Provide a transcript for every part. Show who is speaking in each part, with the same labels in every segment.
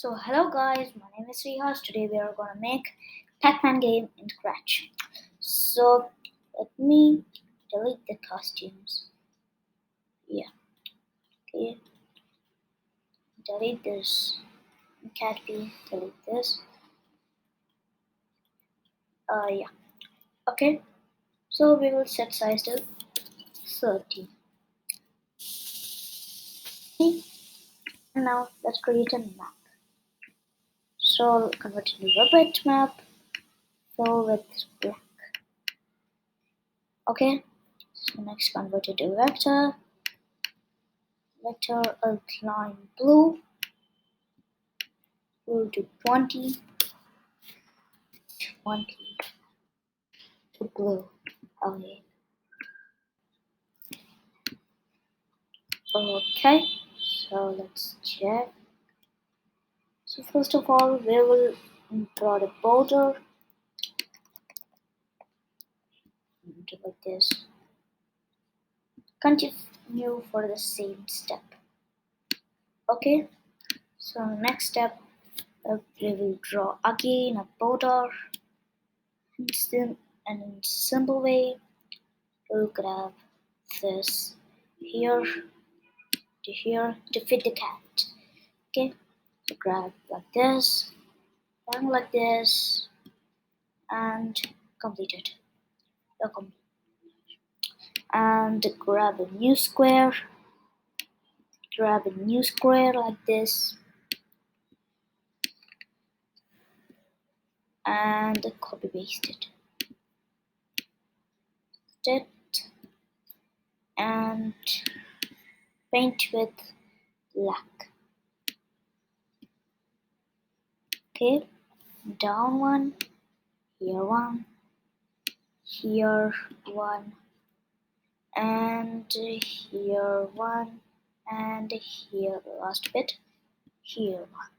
Speaker 1: So hello guys, my name is Rihas. Today we are gonna make Pac-Man game in Scratch. So let me delete the costumes. Yeah, okay. Delete this. Cat B, delete this. Yeah. Okay. So we will set size to 30. Okay. And now let's create a map. So convert it to a bitmap. Fill with black. Okay. So next convert it to vector. Vector outline blue. Blue to 20. 20 to blue. Okay. Okay. So let's check. So first of all, we will draw the border. Like this. Continue for the same step. Okay. So next step, we will draw again a border. And in simple way, we'll grab this here to here to fit the cat. Okay. So grab like this, and like this, and complete it. And grab a new square like this and copy paste it and paint with black. Okay, down one, here one, and here one, and here the last bit, here one.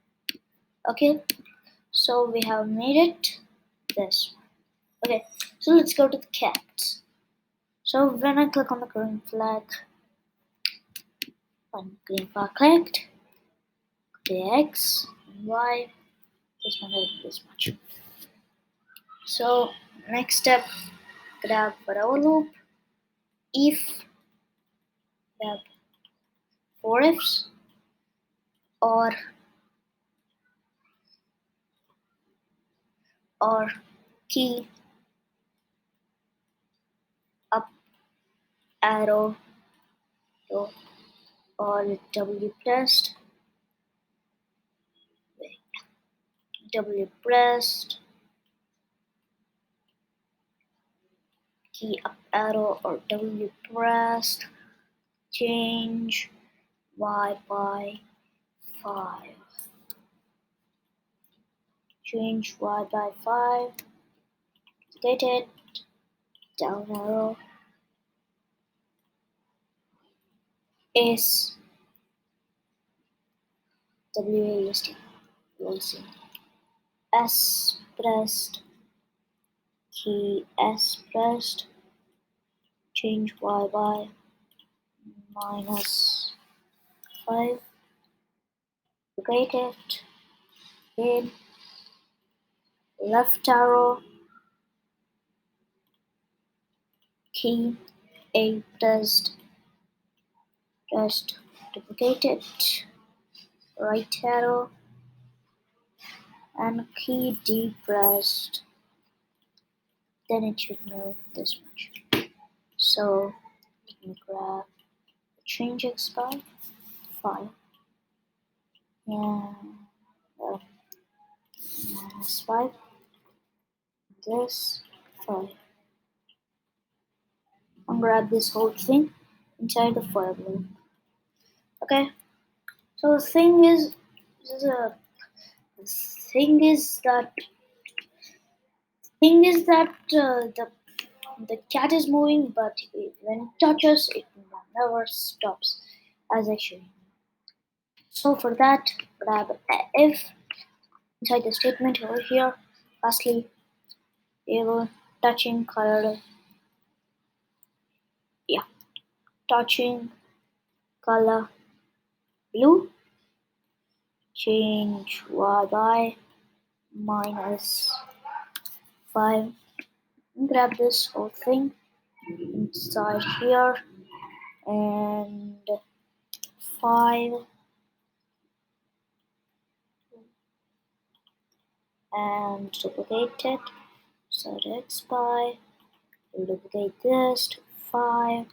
Speaker 1: Okay, so we have made it this one. Okay, so let's go to the cat. So when I click on the green flag, clicked, the X, Y, this one is this much. So next step, grab for our loop, if, grab 4ifs, or key up arrow or W pressed, key up arrow or W pressed, change Y by 5. Change Y by 5. Get it. Down arrow is WASD. We'll see. S pressed. Key S pressed. Change Y by -5. Duplicate it. Again. Left arrow. Key A pressed. Just duplicate it. Right arrow. And key D pressed. Then it should move this much. So let me grab the change X by 5. And -5. This 5. And grab this whole thing inside the for loop. Okay. So the thing is that the cat is moving, but when it touches, it never stops, as I showed you. So for that, grab if inside the statement over here. Lastly, we will touching color. Yeah, touching color blue. change y by minus 5. Grab this whole thing inside here and 5 and duplicate it. So x by duplicate this to 5.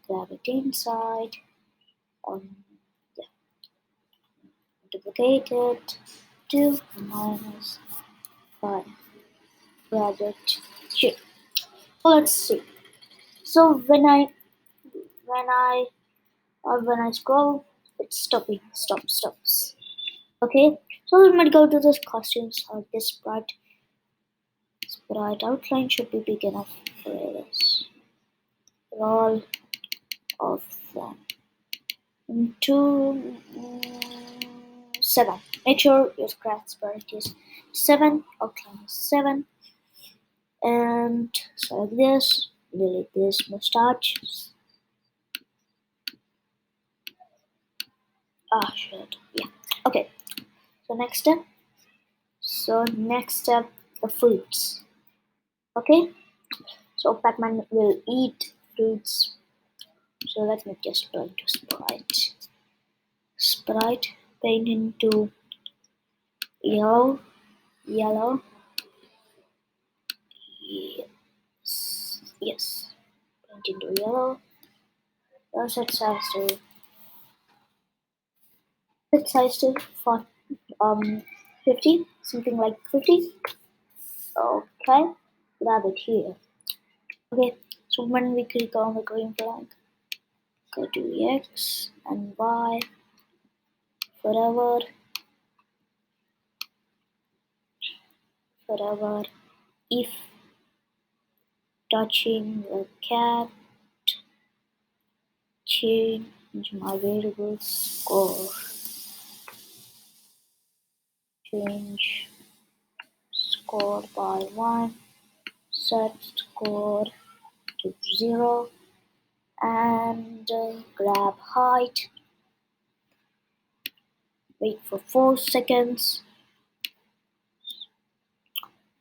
Speaker 1: Grab it inside. Yeah, duplicate it to minus 5. Grab it here. Let's see. So when I when I scroll, it's stops. Okay, so let me go to this costumes. This sprite outline should be big enough for this. For all of them. Into 7. Make sure your scratch sprite is 7. Outline is 7. And select this. Delete this mustache. Ah, shit. Yeah. Okay. So next step, the fruits. Okay. So Pac-Man will eat fruits. So let me just paint to sprite. Sprite paint into yellow. Yes. Paint into yellow. Set size to for 50, something like 50. Okay, grab it here. Okay, so when we click on the green flag, go to X and Y forever, if touching the cat, change my variable score, change score by 1, set score to 0, and grab height, wait for 4 seconds.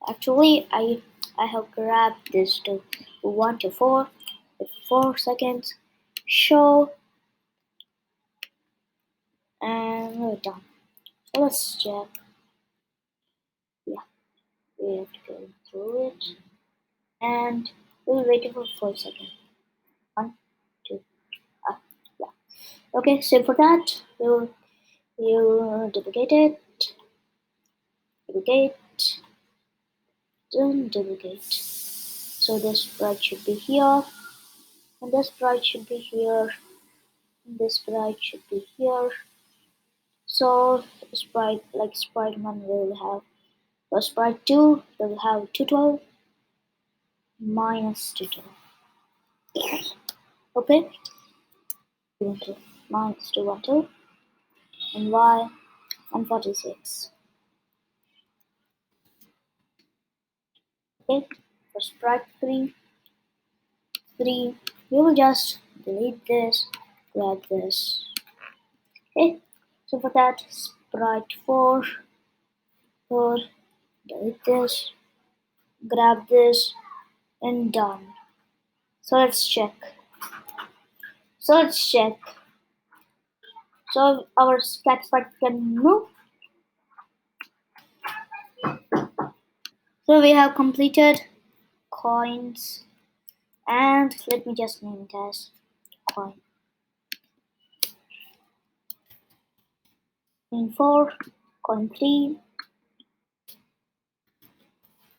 Speaker 1: Actually, I have grabbed this to 1 to 4 with 4 seconds. Show, and we're done. So let's check. Yeah, we have to go through it, and we'll wait for 4 seconds. 1, 2, yeah. Okay, so for that, we'll duplicate, then duplicate. So this sprite should be here, and this sprite should be here, and this sprite should be here. So sprite like sprite 1 will have for sprite 2 will have 212 minus 212. Okay, 212 minus 212 and y 146. Okay, for sprite 3 we will just delete this, grab this. Okay, so for that sprite 4 delete this, grab this, and done. So let's check. So our cat sprite can move. So we have completed coins, and let me just name it as coin. Coin 4, coin 3,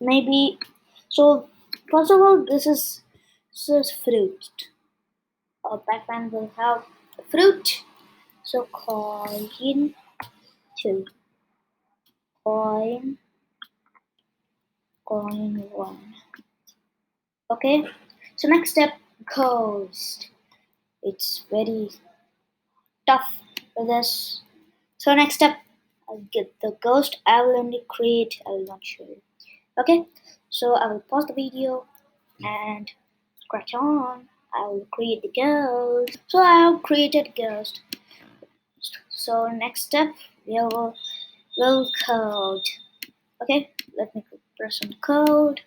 Speaker 1: maybe. So first of all, this is fruit. Pac-Man will have fruit. So coin 2, coin 1. Okay. So next step, ghost. It's very tough for this. So next step, I'll get the ghost. I will only create. I will not show you. Okay. So I will pause the video and scratch on. I will create the ghost. So I have created ghost. So next step, we'll code. Okay, let me press on code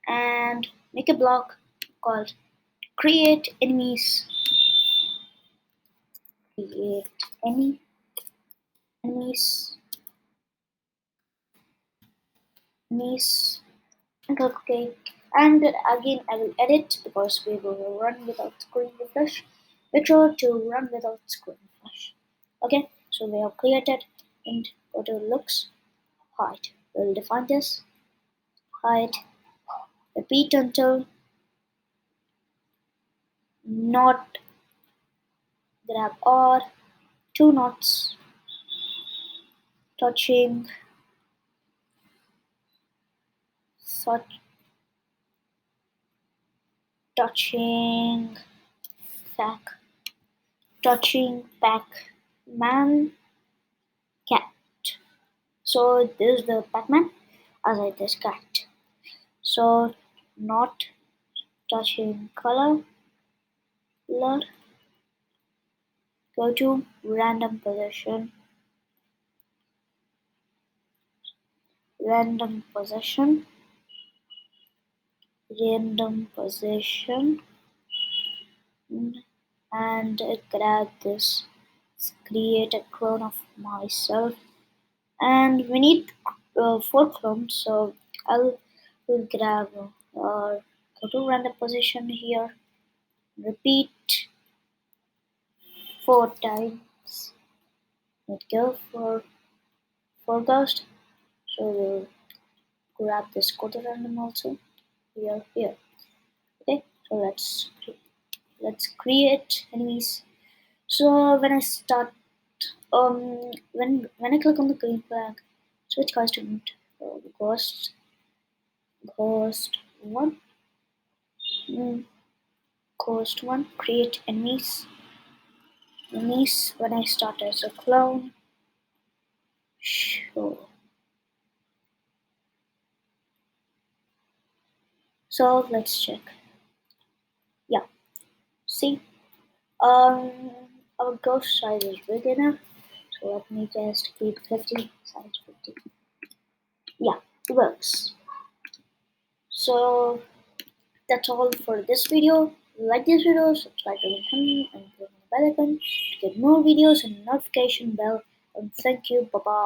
Speaker 1: and make a block called create enemies. Create enemies enemies and click OK. And again, I will edit because we will run without screen refresh. Make sure to run without screen refresh. Okay, so we have created and go to looks height. We'll define this height. Repeat until not grab or two knots touching such touching pack touching pac man cat. So this is the Pac-Man as I described. So not touching color, go to random position, random position, and grab this. Create a clone of myself, and we need 4 clones. So will grab go to random position here. Repeat 4 times. Let go for ghost. So we'll grab this go to random also here. Okay, so let's create enemies. So when I start when I click on the green flag, switch costume to ghost one, mm, ghost one, create enemies when I start as a clone. Sure. So let's check. Yeah, see, um, our ghost size is big enough. So let me just keep 50 size 50. Yeah, it works. So that's all for this video. Like this video, subscribe to the channel and click on the bell icon to get more videos and notification bell. And thank you. Bye bye.